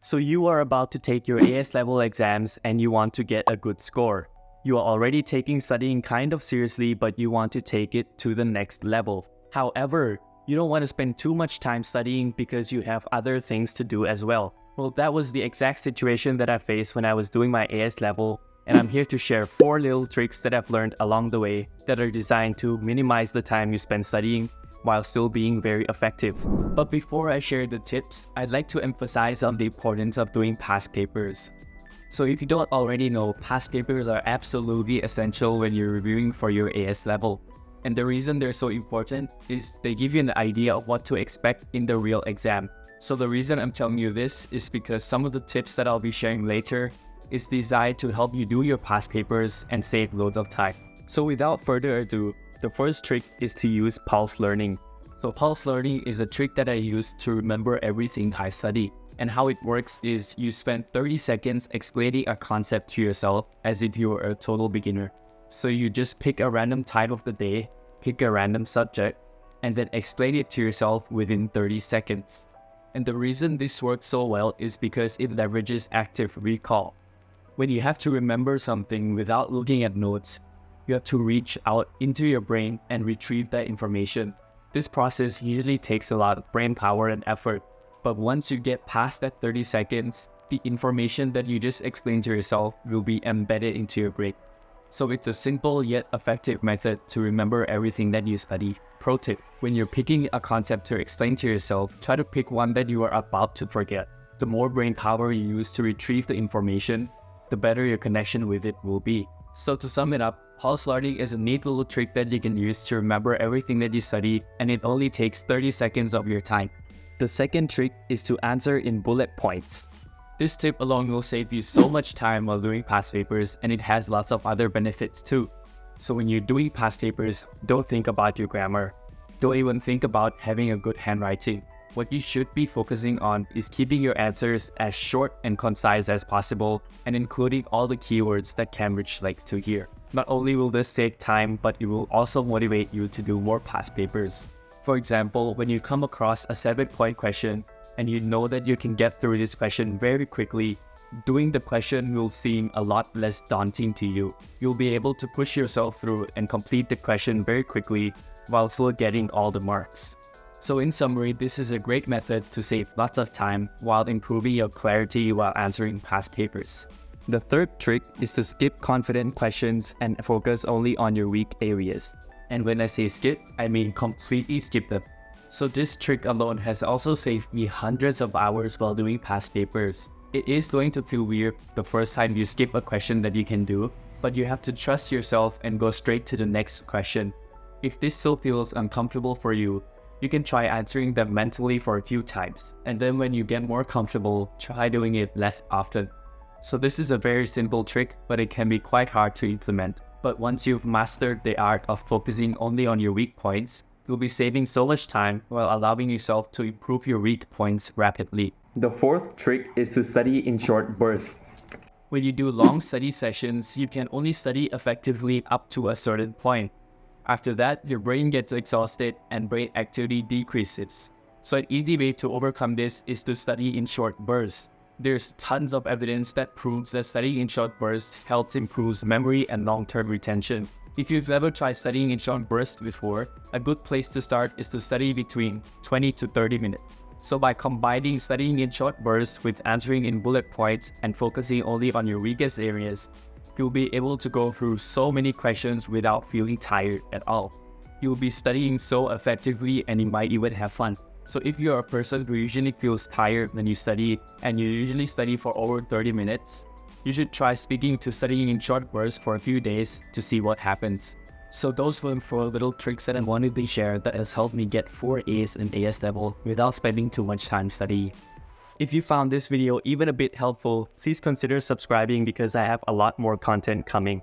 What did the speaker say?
So you are about to take your AS level exams and you want to get a good score. You are already taking studying kind of seriously, but you want to take it to the next level. However, you don't want to spend too much time studying because you have other things to do as well. Well, that was the exact situation that I faced when I was doing my AS level, and I'm here to share 4 little tricks that I've learned along the way that are designed to minimize the time you spend studying while still being very effective. But before I share the tips, I'd like to emphasize on the importance of doing past papers. So if you don't already know, past papers are absolutely essential when you're reviewing for your AS level. And the reason they're so important is they give you an idea of what to expect in the real exam. So the reason I'm telling you this is because some of the tips that I'll be sharing later is designed to help you do your past papers and save loads of time. So without further ado, the first trick is to use pulse learning. So pulse learning is a trick that I use to remember everything I study. And how it works is you spend 30 seconds explaining a concept to yourself as if you were a total beginner. So you just pick a random time of the day, pick a random subject, and then explain it to yourself within 30 seconds. And the reason this works so well is because it leverages active recall. When you have to remember something without looking at notes, you have to reach out into your brain and retrieve that information. This process usually takes a lot of brain power and effort, but once you get past that 30 seconds, the information that you just explained to yourself will be embedded into your brain. So it's a simple yet effective method to remember everything that you study. Pro tip: when you're picking a concept to explain to yourself, try to pick one that you are about to forget. The more brain power you use to retrieve the information, the better your connection with it will be. So to sum it up, pulse learning is a neat little trick that you can use to remember everything that you study, and it only takes 30 seconds of your time. The second trick is to answer in bullet points. This tip alone will save you so much time while doing past papers, and it has lots of other benefits too. So when you're doing past papers, don't think about your grammar. Don't even think about having a good handwriting. What you should be focusing on is keeping your answers as short and concise as possible and including all the keywords that Cambridge likes to hear. Not only will this save time, but it will also motivate you to do more past papers. For example, when you come across a 7-point question and you know that you can get through this question very quickly, doing the question will seem a lot less daunting to you. You'll be able to push yourself through and complete the question very quickly while still getting all the marks. So in summary, this is a great method to save lots of time while improving your clarity while answering past papers. The third trick is to skip confident questions and focus only on your weak areas. And when I say skip, I mean completely skip them. So this trick alone has also saved me hundreds of hours while doing past papers. It is going to feel weird the first time you skip a question that you can do, but you have to trust yourself and go straight to the next question. If this still feels uncomfortable for you, you can try answering them mentally for a few times, and then when you get more comfortable, try doing it less often. So this is a very simple trick, but it can be quite hard to implement. But once you've mastered the art of focusing only on your weak points, you'll be saving so much time while allowing yourself to improve your weak points rapidly. The fourth trick is to study in short bursts. When you do long study sessions, you can only study effectively up to a certain point. After that, your brain gets exhausted and brain activity decreases. So an easy way to overcome this is to study in short bursts. There's tons of evidence that proves that studying in short bursts helps improve memory and long-term retention. If you've ever tried studying in short bursts before, a good place to start is to study between 20 to 30 minutes. So by combining studying in short bursts with answering in bullet points and focusing only on your weakest areas, you'll be able to go through so many questions without feeling tired at all. You'll be studying so effectively and you might even have fun. So if you're a person who usually feels tired when you study and you usually study for over 30 minutes, you should try sticking to studying in short bursts for a few days to see what happens. So those were 4 little tricks that I wanted to share that has helped me get 4 A's in AS level without spending too much time studying. If you found this video even a bit helpful, please consider subscribing because I have a lot more content coming.